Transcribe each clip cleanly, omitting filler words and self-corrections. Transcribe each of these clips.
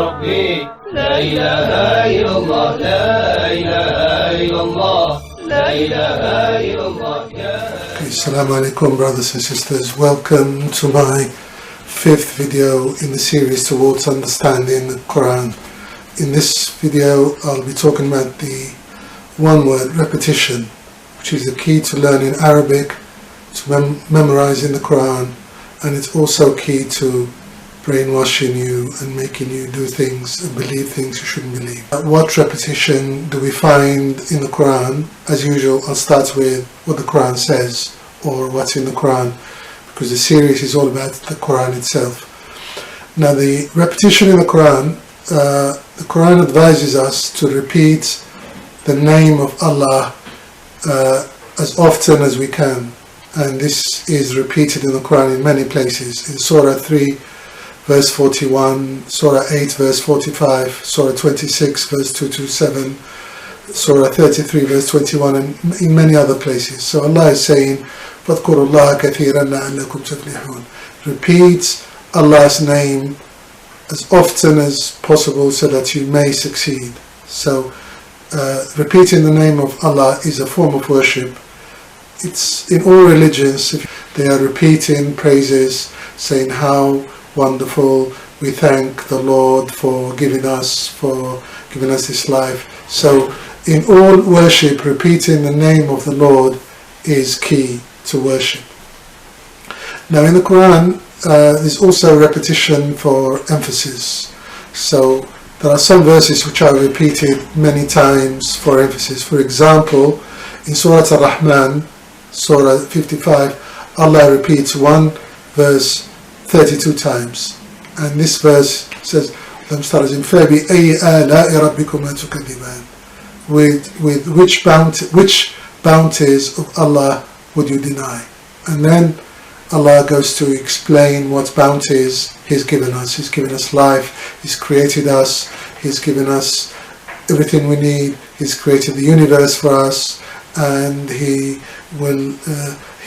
ربي لا إله إلا الله لا إله إلا الله لا إله إلا الله Assalamu alaikum, brothers and sisters. Welcome to my 5th video in the series towards understanding the Quran. In this video I'll be talking about the one word repetition, which is the key to learning Arabic, to memorizing the Quran, and it's also key to brainwashing you and making you do things and believe things you shouldn't believe. What repetition do we find in the Quran? As usual, I'll start with what the Quran says, or what's in the Quran, because the series is all about the Quran itself. Now, the repetition in the Quran advises us to repeat the name of Allah as often as we can, and this is repeated in the Quran in many places. In Surah 3 verse 41, Surah 8 verse 45, Surah 26 verse 227, Surah 33 verse 21, and in many other places. So Allah is saying, فَاذْكُرُوا اللَّهَ كَثِيرًا لَعَلَّكُمْ تُفْلِحُونَ. Repeat Allah's name as often as possible so that you may succeed. So repeating the name of Allah is a form of worship. It's in all religions. They are repeating praises, saying how wonderful, we thank the Lord for giving us this life. So in all worship, repeating the name of the Lord is key to worship. Now in the Quran, there's also repetition for emphasis. So there are some verses which are repeated many times for emphasis. For example, in Surah Ar-Rahman, Surah 55, Allah repeats one verse 32 times, and this verse says, with which bounties of Allah would you deny? And then Allah goes to explain what bounties He's given us. He's given us life, He's created us, He's given us everything we need, He's created the universe for us, and He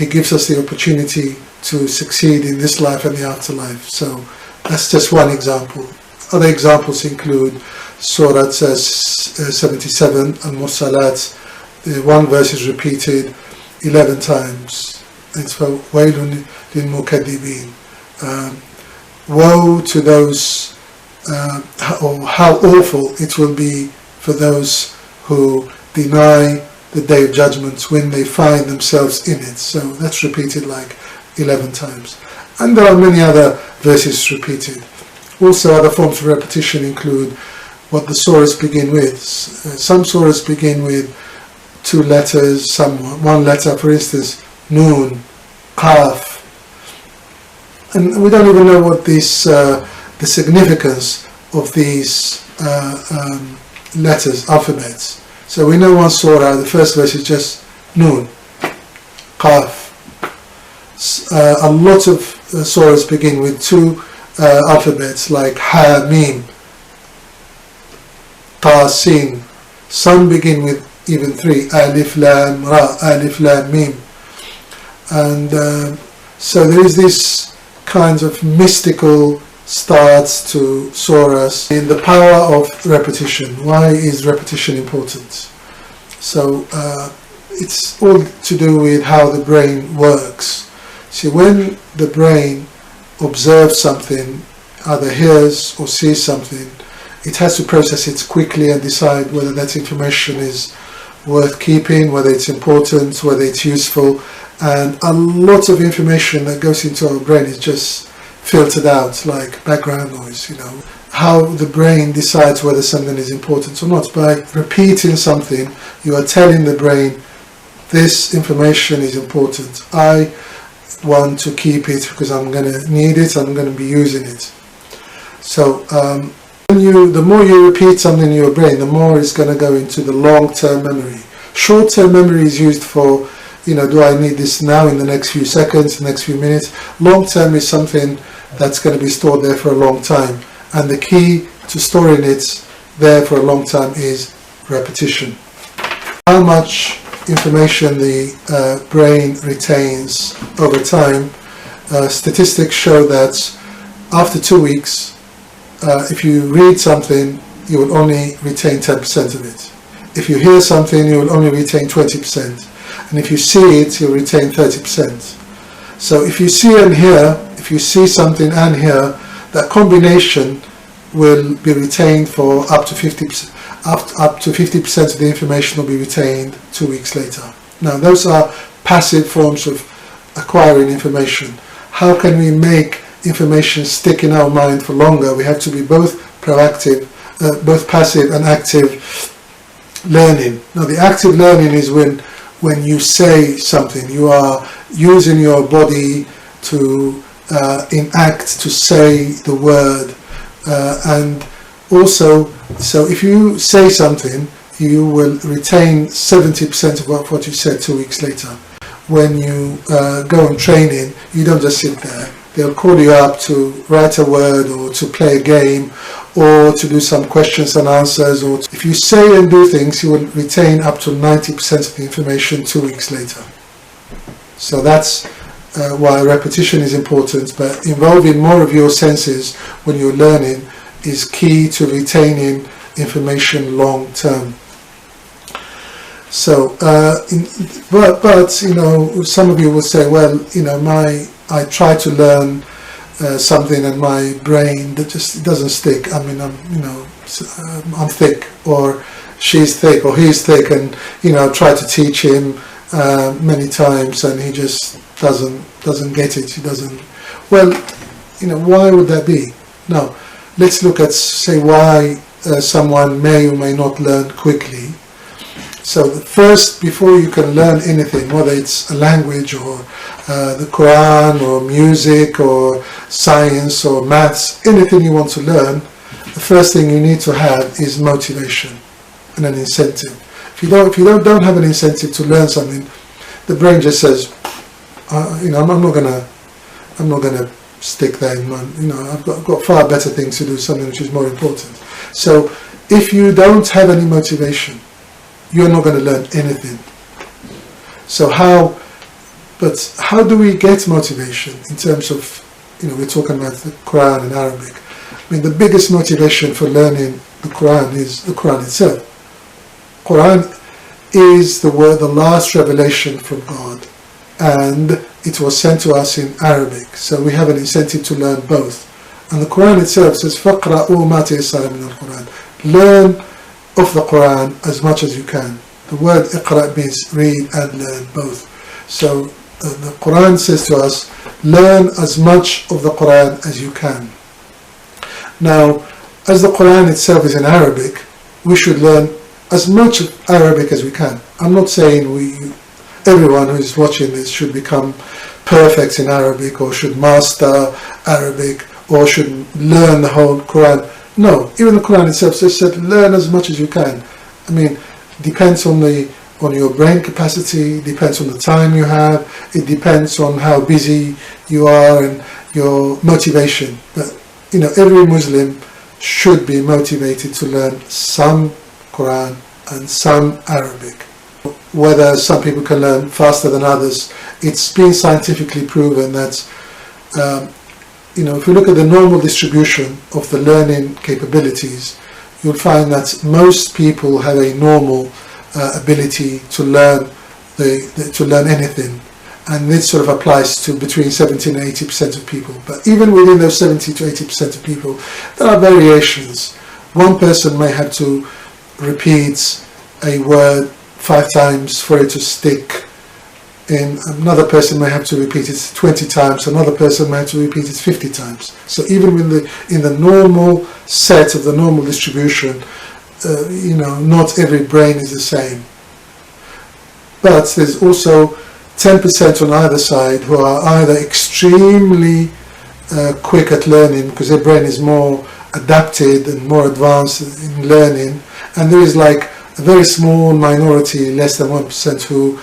gives us the opportunity to succeed in this life and the afterlife. So that's just one example. Other examples include Surah 77, Al-Mursalat. One verse is repeated 11 times. It's for Waylun lil-Mukaddibin. Woe to those, or how awful it will be for those who deny the Day of Judgment when they find themselves in it. So that's repeated like 11 times. And there are many other verses repeated. Also, other forms of repetition include what the surahs begin with. Some surahs begin with 2 letters, some one letter. For instance, Noon, Qaf. And we don't even know what the significance of these letters, alphabets. So we know one surah, the first verse is just Noon, Qaf. A lot of surahs begin with 2 alphabets like Ha, Mim, Ta, Sin. Some begin with even 3, Alif, Lam, Ra, Alif, Lam, Mim. And so there is this kind of mystical starts to surahs in the power of repetition. Why is repetition important? So it's all to do with how the brain works. See, when the brain observes something, either hears or sees something, it has to process it quickly and decide whether that information is worth keeping, whether it's important, whether it's useful. And a lot of information that goes into our brain is just filtered out like background noise, How the brain decides whether something is important or not. By repeating something, you are telling the brain, this information is important. I want to keep it because I'm going to need it, I'm going to be using it. So the more you repeat something in your brain, the more it's going to go into the long-term memory. Short-term memory is used for, do I need this now in the next few seconds, the next few minutes? Long-term is something that's going to be stored there for a long time. And the key to storing it there for a long time is repetition. How much information the brain retains over time, statistics show that after 2 weeks, if you read something, you will only retain 10% of it. If you hear something, you will only retain 20%. And if you see it, you'll retain 30%. So if you see and hear, if you see something and hear, that combination will be retained for up to 50%. Up to 50% of the information will be retained 2 weeks later. Now, those are passive forms of acquiring information. How can we make information stick in our mind for longer? We have to be both proactive, both passive and active learning. Now, the active learning is when you say something, you are using your body to enact, to say the word, and also, so if you say something, you will retain 70% of what you said 2 weeks later. When you go on training, you don't just sit there. They'll call you up to write a word or to play a game or to do some questions and answers. Or if you say and do things, you will retain up to 90% of the information 2 weeks later. So that's why repetition is important, but involving more of your senses when you're learning is key to retaining information long term. So, but you know, some of you will say, well, you know, I try to learn something and my brain that just doesn't stick. I mean, I'm thick, or she's thick, or he's thick, and you know, I try to teach him many times, and he just doesn't get it. He doesn't. Well, you know, why would that be? Now, let's look at, say, why someone may or may not learn quickly. So first, before you can learn anything, whether it's a language or the Quran or music or science or maths, anything you want to learn, the first thing you need to have is motivation and an incentive. If you don't have an incentive to learn something, the brain just says, you know, I'm not gonna stick there in mind. You know, I've got far better things to do, something which is more important. So if you don't have any motivation, you're not going to learn anything. So how do we get motivation in terms of, you know, we're talking about the Quran in Arabic. I mean, the biggest motivation for learning the Quran is the Quran itself. Quran is the last revelation from God, and it was sent to us in Arabic. So we have an incentive to learn both. And the Quran itself says, فَقْرَأُوا مَا تَيَسَّرَ مِنَ الْقُرْآنِ. Learn of the Quran as much as you can. The word iqra means read and learn both. So the Quran says to us, learn as much of the Quran as you can. Now, as the Quran itself is in Arabic, we should learn as much of Arabic as we can. I'm not saying everyone who is watching this should become perfect in Arabic or should master Arabic or should learn the whole Quran. No, even the Quran itself said learn as much as you can. I mean, depends on your brain capacity, depends on the time you have, it depends on how busy you are and your motivation. But you know, every Muslim should be motivated to learn some Quran and some Arabic. Whether some people can learn faster than others, it's been scientifically proven that you know, if you look at the normal distribution of the learning capabilities, you'll find that most people have a normal ability to learn to learn anything, and this sort of applies to between 70 and 80% of people. But even within those 70 to 80% of people, there are variations. One person may have to repeat a word 5 times for it to stick. And another person may have to repeat it 20 times, another person may have to repeat it 50 times. So even in the normal set of the normal distribution, you know, not every brain is the same. But there's also 10% on either side who are either extremely quick at learning because their brain is more adapted and more advanced in learning, and there is like a very small minority, less than 1%, who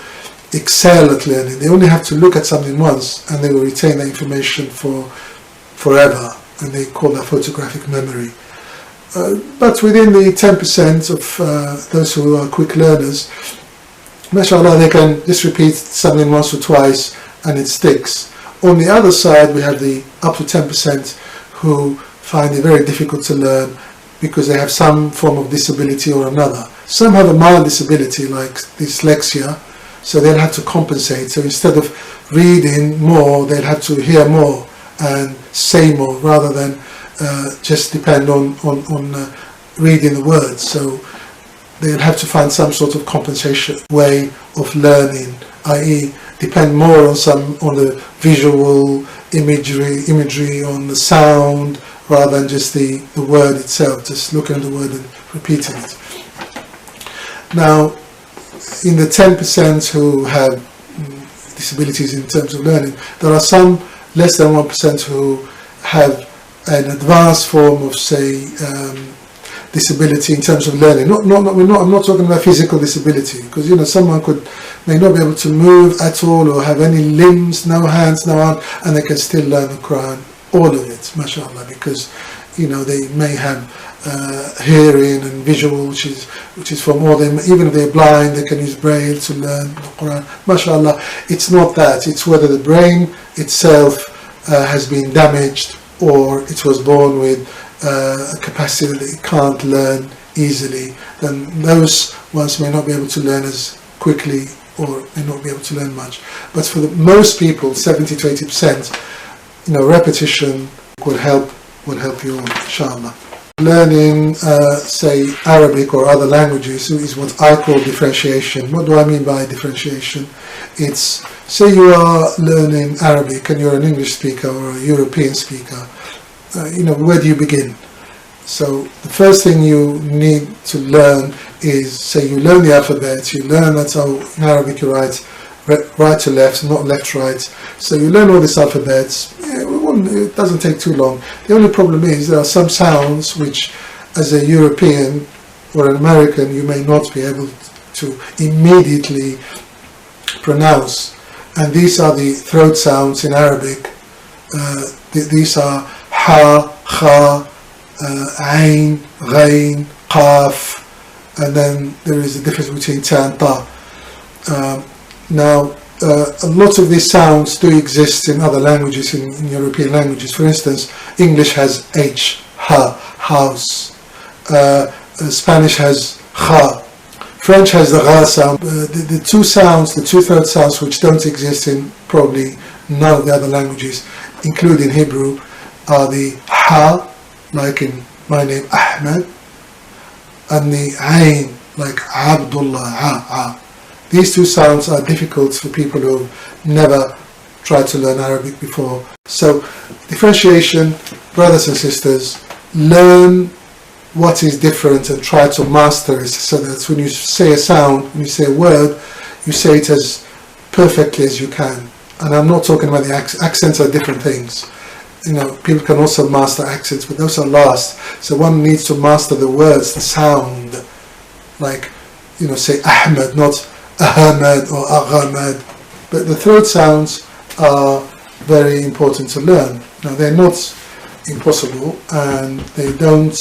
excel at learning. They only have to look at something once and they will retain the information for forever, and they call that photographic memory. But within the 10% of those who are quick learners, mashallah, they can just repeat something once or twice and it sticks. On the other side, we have the up to 10% who find it very difficult to learn because they have some form of disability or another. Some have a mild disability like dyslexia, so they'll have to compensate. So instead of reading more, they'll have to hear more and say more rather than just depend on reading the words. So they'll have to find some sort of compensation way of learning, i.e. depend more on the visual imagery, on the sound, rather than just the word itself, just looking at the word and repeating it. Now, in the 10% who have disabilities in terms of learning, there are some less than 1% who have an advanced form of, say, disability in terms of learning. I'm not talking about physical disability, because someone may not be able to move at all or have any limbs, no hands, no arm, and they can still learn the Quran, all of it, mashallah, because they may have hearing and visual, which is for more than, even if they're blind, they can use braille to learn the Quran, mashallah. It's not that, it's whether the brain itself has been damaged or it was born with a capacity that it can't learn easily. Then those ones may not be able to learn as quickly or may not be able to learn much. But for most people, 70 to 80%, repetition will help you, inshallah. Learning, say, Arabic or other languages is what I call differentiation. What do I mean by differentiation? It's, say you are learning Arabic and you're an English speaker or a European speaker, where do you begin? So the first thing you need to learn is, say you learn the alphabet, you learn that's how in Arabic you write right to left, not left right. So you learn all these alphabets. It doesn't take too long. The only problem is there are some sounds which, as a European or an American, you may not be able to immediately pronounce. And these are the throat sounds in Arabic. These are ha, kha, ain, ghain, qaf, and then there is a difference between ta and ta. Now, a lot of these sounds do exist in other languages, in European languages. For instance, English has H, ha, house. Spanish has kha. French has the ra sound. The two sounds, the two throat sounds which don't exist in probably none of the other languages, including Hebrew, are the ha, like in my name Ahmed, and the ain, like Abdullah, These two sounds are difficult for people who have never tried to learn Arabic before. So, differentiation, brothers and sisters, learn what is different and try to master it, so that when you say a sound, when you say a word, you say it as perfectly as you can. And I'm not talking about the accents are different things. People can also master accents, but those are last. So one needs to master the words, the sound. Like, say Ahmed, not Ahmed or Aghamed. But the throat sounds are very important to learn. Now, they're not impossible, and they don't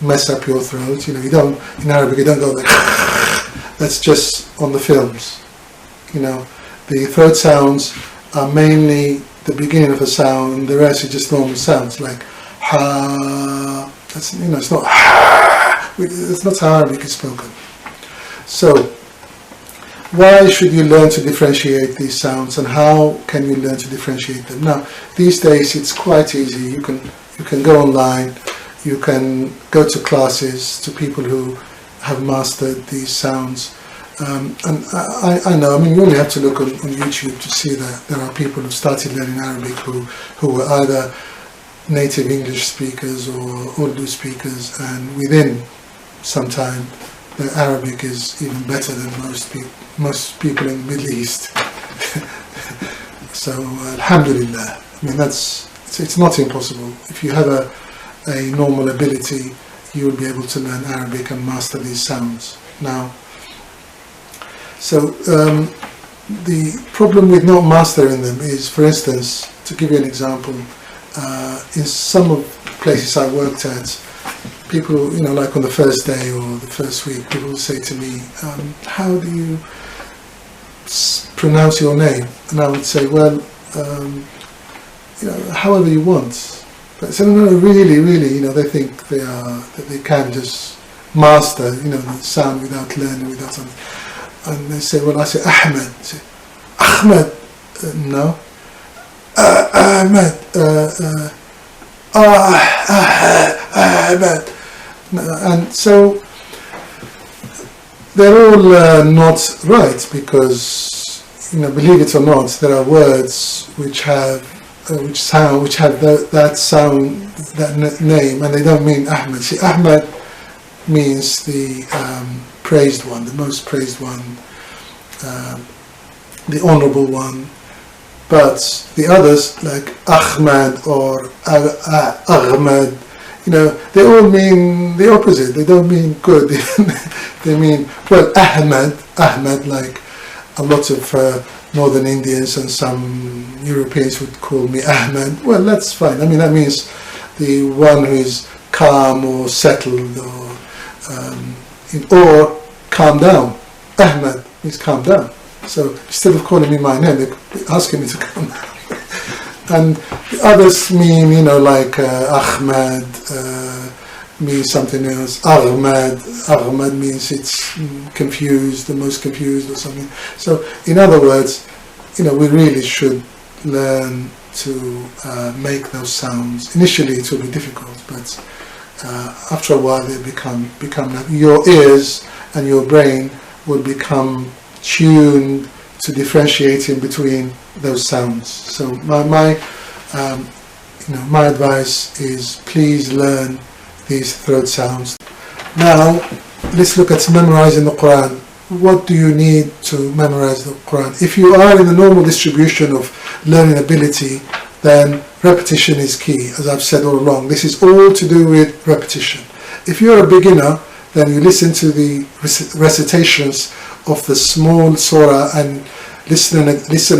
mess up your throat. You don't, in Arabic, you don't go like, that's just on the films. The throat sounds are mainly the beginning of a sound, and the rest is just normal sounds, like ha. That's, it's not ha. It's not how Arabic is spoken. So, why should you learn to differentiate these sounds, and how can you learn to differentiate them? Now, these days it's quite easy. You can go online, you can go to classes, to people who have mastered these sounds. And I know, you only have to look on YouTube to see that there are people who started learning Arabic who were either native English speakers or Urdu speakers, and within some time the Arabic is even better than most people in the Middle East. So alhamdulillah, it's not impossible. If you have a normal ability, you will be able to learn Arabic and master these sounds. Now, so the problem with not mastering them is, for instance, to give you an example, in some of the places I worked at, people, like on the first day or the first week, people will say to me, how do you pronounce your name? And I would say, well, however you want. But so no, really, they think that they can just master, the sound without learning, without something. And they say, well, I say Ahmed. I say, Ahmed, no. Ahmed, Ahmed. And so they're all not right, because believe it or not, there are words which have that sound, that name, and they don't mean Ahmed. See, Ahmed means the praised one, the most praised one, the honourable one. But the others, like Ahmed or Ahmed, they all mean the opposite. They don't mean good. They mean, well, Ahmed, like a lot of Northern Indians and some Europeans would call me Ahmed. Well, that's fine. I mean, that means the one who is calm or settled, or calm down. Ahmed means calm down. So instead of calling me my name, they're asking me to calm down. And the others mean, like Ahmed means something else. Ahmed means it's confused, the most confused or something. So in other words, we really should learn to make those sounds. Initially it will be difficult, but after a while they become your ears and your brain will become tuned to differentiating between those sounds. So my advice is, please learn these throat sounds. Now let's look at memorizing the Quran. What do you need to memorize the Quran? If you are in the normal distribution of learning ability, then repetition is key, as I've said all along. This is all to do with repetition. If you're a beginner, then you listen to the recitations of the small surah and listen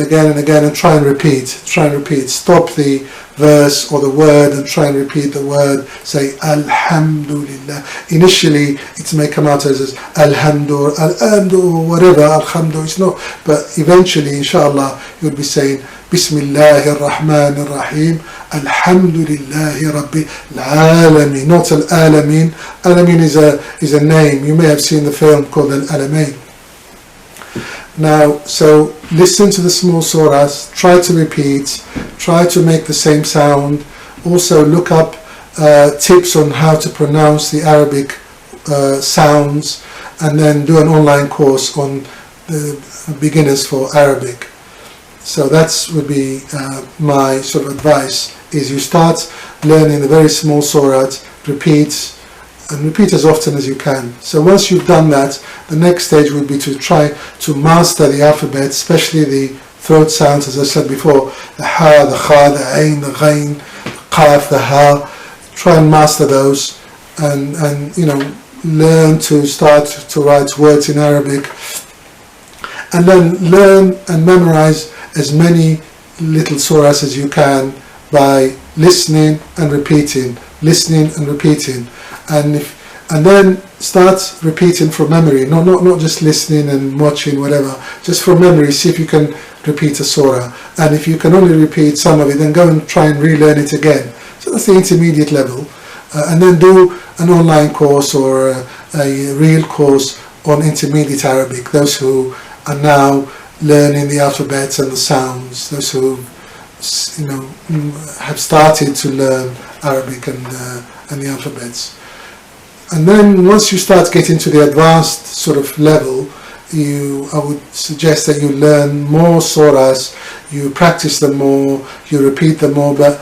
again and again and try and repeat. Stop the verse or the word and try and repeat the word. Say Alhamdulillah. Initially it may come out as Alhamdu, whatever, Alhamdu, it's not, but eventually inshallah you'll be saying Bismillahir Rahmanir Rahim, Alhamdulillahi Rabbil Alamin, not Al-Alamin. Alamin is a name. You may have seen the film called Al-Alamin. Now, so listen to the small surahs, try to repeat, try to make the same sound. Also look up tips on how to pronounce the Arabic sounds, and then do an online course on the beginners for Arabic. So that would be my sort of advice, is you start learning the very small surahs, repeat as often as you can. So once you've done that, the next stage would be to try to master the alphabet, especially the throat sounds, as I said before, the ha, the kha, the ain, the ghain, the qaf, the ha. Try and master those, and learn to start to write words in Arabic, and then learn and memorize as many little surahs as you can by listening and repeating, and then start repeating from memory. Not just listening and watching, whatever. Just from memory, see if you can repeat a surah. And if you can only repeat some of it, then go and try and relearn it again. So that's the intermediate level. And then do an online course or a real course on intermediate Arabic. Those who are now learning the alphabet and the sounds. Those who have started to learn Arabic and the alphabets. And then once you start getting to the advanced sort of level, I would suggest that you learn more surahs, you practice them more, you repeat them more, but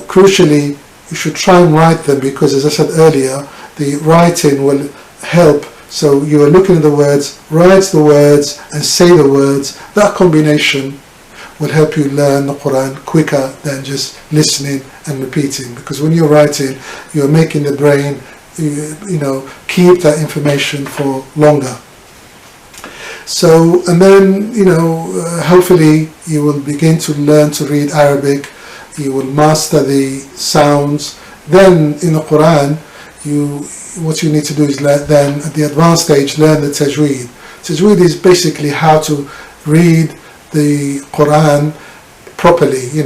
crucially you should try and write them, because as I said earlier, the writing will help. So you are looking at the words, write the words and say the words. That combination will help you learn the Quran quicker than just listening and repeating, because when you're writing, you're making the brain keep that information for longer. So, and then hopefully you will begin to learn to read Arabic, you will master the sounds. Then in the Quran, what you need to do is then at the advanced stage learn the tajweed. Tajweed is basically how to read the Quran properly, you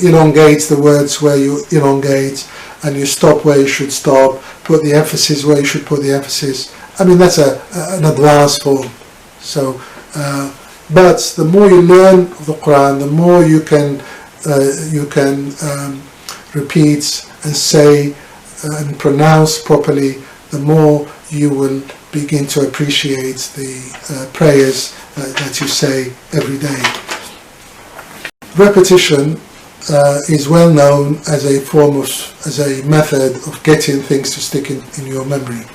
elongate the words where you elongate, and you stop where you should stop, put the emphasis where you should put the emphasis. I mean, that's an advanced form. So, but the more you learn of the Quran, the more you can repeat and say and pronounce properly, the more you will begin to appreciate the prayers that you say every day. Repetition is well known as a method of getting things to stick in your memory,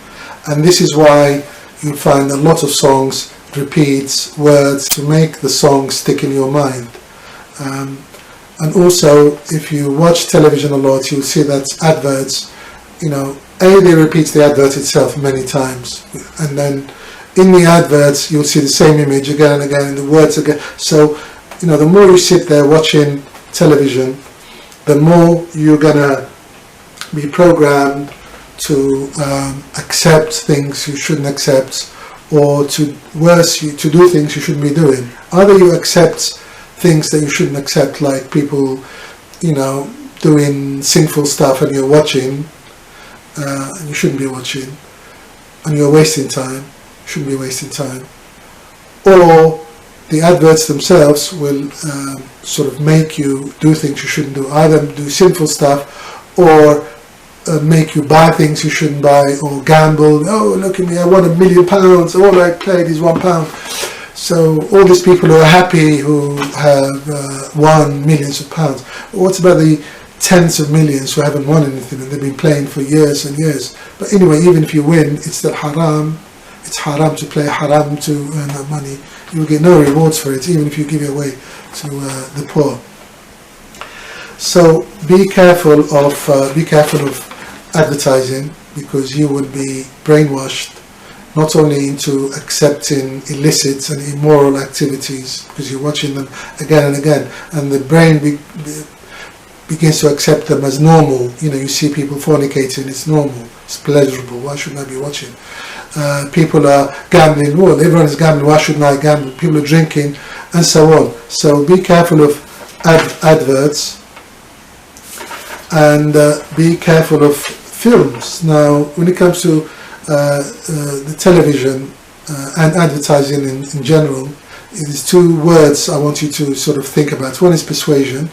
and this is why you'll find a lot of songs repeats words to make the song stick in your mind. And also, if you watch television a lot, you'll see that adverts, they repeat the advert itself many times, and then in the adverts you'll see the same image again and again, and the words again. So, the more you sit there watching television, the more you're gonna be programmed to accept things you shouldn't accept, or to do things you shouldn't be doing. Either you accept things that you shouldn't accept, like people, doing sinful stuff, and you're watching, and you shouldn't be watching, and you're wasting time, shouldn't be wasting time. Or the adverts themselves will sort of make you do things you shouldn't do, either do sinful stuff, or make you buy things you shouldn't buy, or gamble. Oh, look at me, I won £1 million, all I played is £1. So all these people who are happy, who have won millions of pounds, what about the tens of millions who haven't won anything and they've been playing for years and years? But anyway, even if you win, it's still haram. It's haram to play, haram to earn that money. You will get no rewards for it, even if you give it away to the poor. So be careful of advertising, because you will be brainwashed not only into accepting illicit and immoral activities, because you're watching them again and again, and the brain begins to accept them as normal. You see people fornicating, it's normal, it's pleasurable, why shouldn't I be watching? People are gambling, well, everyone is gambling, why shouldn't I gamble? People are drinking, and so on. So be careful of adverts, and be careful of films. Now, when it comes to the television and advertising in general, there's two words I want you to sort of think about. One is persuasion.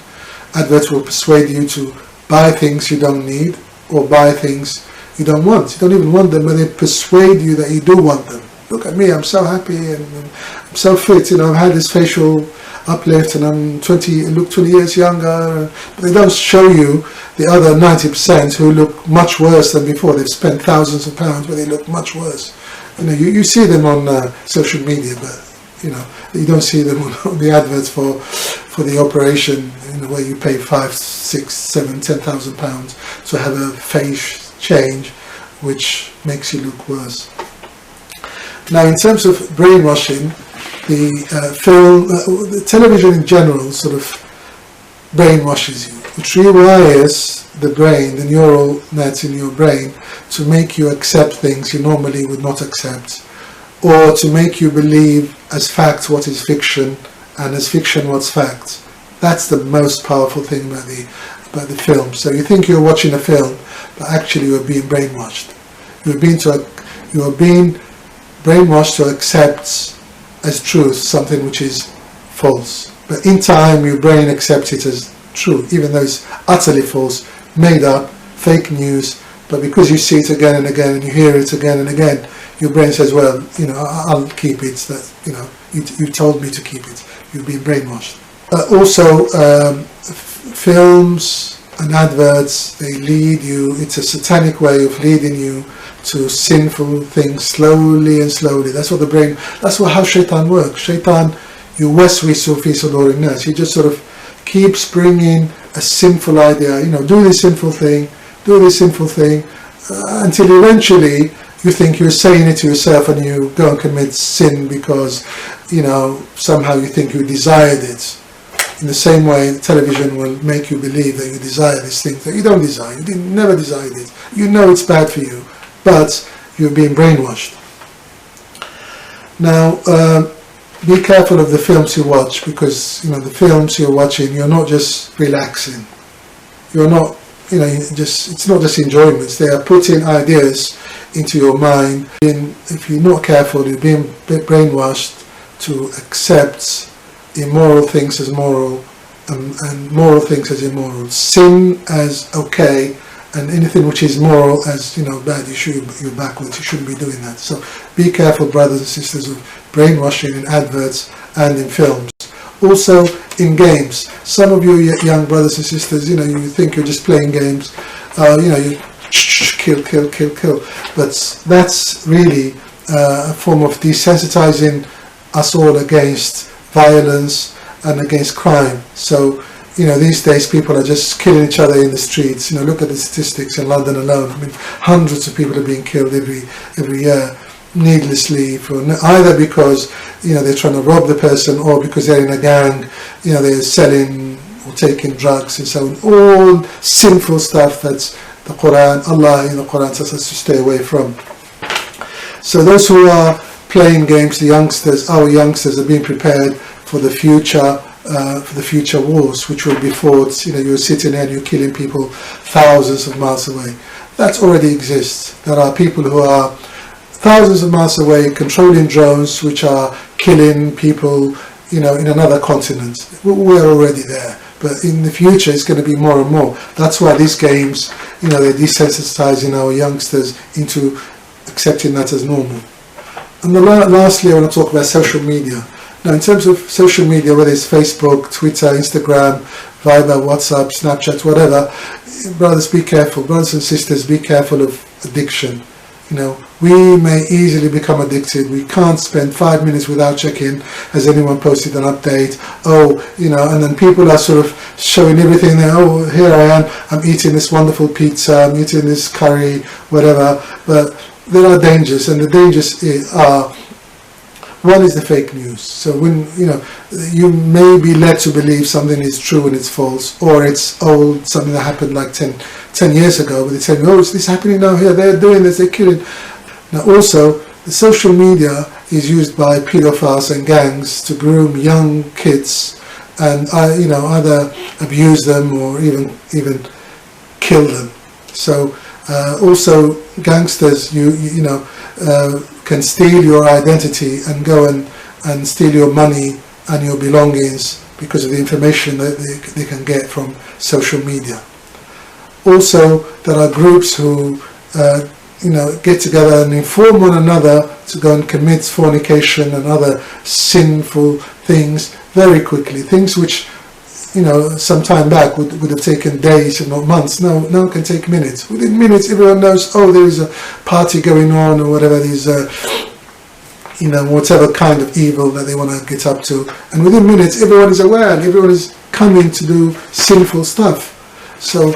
Adverts will persuade you to buy things you don't need, or buy things you don't want. You don't even want them, but they persuade you that you do want them. Look at me, I'm so happy and I'm so fit, I've had this facial uplift and I'm 20 years younger. But they don't show you the other 90% who look much worse than before. They've spent thousands of pounds, but they look much worse. You see them on social media, but you don't see them on the adverts for the operation, where you pay 5, 6, 7, 10,000 pounds to have a face change, which makes you look worse. Now, in terms of brainwashing, the television in general sort of brainwashes you. It rewires the brain, the neural nets in your brain, to make you accept things you normally would not accept, or to make you believe as fact what is fiction, and as fiction what's fact. That's the most powerful thing about the film. So you think you're watching a film, but actually you're being brainwashed. You're being brainwashed to accept as truth something which is false. But in time, your brain accepts it as true, even though it's utterly false, made up, fake news. But because you see it again and again, and you hear it again and again, your brain says, well, I'll keep it. That you told me to keep it. You've been brainwashed. Also, films and adverts, they lead you. It's a satanic way of leading you to sinful things slowly and slowly. That's what the brain. That's how shaitan works. Shaitan, yuwaswisu fi sudurin nas. He just sort of keeps bringing a sinful idea. Do this sinful thing. Do this sinful thing, until eventually you think you're saying it to yourself, and you go and commit sin because somehow you think you desired it. In the same way, television will make you believe that you desire this thing that you don't desire. You never desired it. You know it's bad for you, but you're being brainwashed. Now, be careful of the films you watch, because the films you're watching, you're not just relaxing. You're not, it's not just enjoyments. They are putting ideas into your mind. And if you're not careful, you're being brainwashed to accept immoral things as moral, and moral things as immoral. Sin as okay, and anything which is moral as bad. You're backwards. You shouldn't be doing that. So be careful, brothers and sisters, of brainwashing in adverts and in films. Also in games. Some of you young brothers and sisters, you think you're just playing games. You kill. But that's really a form of desensitizing us all against violence and against crime. So these days people are just killing each other in the streets. Look at the statistics in London alone. I mean, hundreds of people are being killed every year needlessly, for either because they're trying to rob the person, or because they're in a gang. They're selling or taking drugs and so on. All sinful stuff that's the Quran, Allah in the Quran tells us to stay away from. So those who are playing games, our youngsters are being prepared for the future wars which will be fought. You're sitting there and you're killing people thousands of miles away. That already exists. There are people who are thousands of miles away controlling drones which are killing people in another continent. We're already there, but in the future it's going to be more and more. That's why these games, they're desensitizing our youngsters into accepting that as normal. And lastly, I want to talk about social media. Now, in terms of social media, whether it's Facebook, Twitter, Instagram, Viber, WhatsApp, Snapchat, whatever, brothers, be careful. Brothers and sisters, be careful of addiction. We may easily become addicted. We can't spend 5 minutes without checking, has anyone posted an update? And then people are sort of showing everything there. Oh, here I am, I'm eating this wonderful pizza, I'm eating this curry, whatever. But there are dangers, and the dangers are, one is the fake news. So when you may be led to believe something is true and it's false, or it's old, something that happened like 10 years ago, but they tell you, is this happening now here? They're doing this, they're killing. Now also, the social media is used by pedophiles and gangs to groom young kids and either abuse them or even kill them. So also gangsters, can steal your identity and go and steal your money and your belongings because of the information that they can get from social media. Also, there are groups who get together and inform one another to go and commit fornication and other sinful things very quickly. Things which some time back would have taken days, if not months. Now it can take minutes. Within minutes, everyone knows, there is a party going on, or whatever these, whatever kind of evil that they want to get up to. And within minutes, everyone is aware, and everyone is coming to do sinful stuff. So,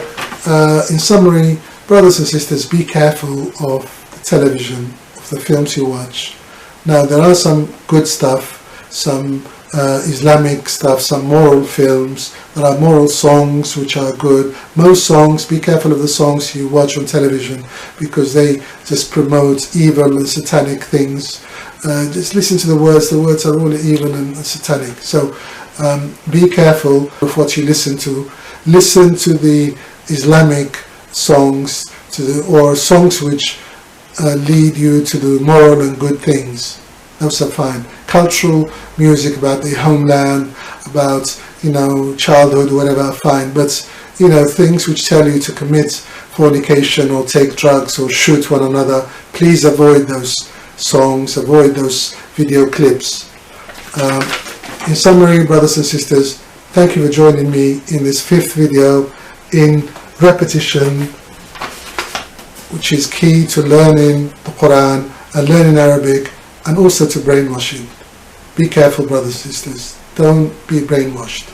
in summary, brothers and sisters, be careful of the television, of the films you watch. Now, there are some good stuff, some Islamic stuff, some moral films. There are moral songs which are good. Most songs, be careful of the songs you watch on television, because they just promote evil and satanic things. Just listen to the words are all evil and satanic. So be careful of what you listen to. Listen to the Islamic songs, or songs which lead you to do moral and good things. Those are fine. Cultural music about the homeland, about childhood, whatever, fine. But things which tell you to commit fornication or take drugs or shoot one another, please avoid those songs, avoid those video clips. In summary, brothers and sisters, thank you for joining me in this 5th video in repetition, which is key to learning the Quran and learning Arabic, and also to brainwashing. Be careful, brothers and sisters. Don't be brainwashed.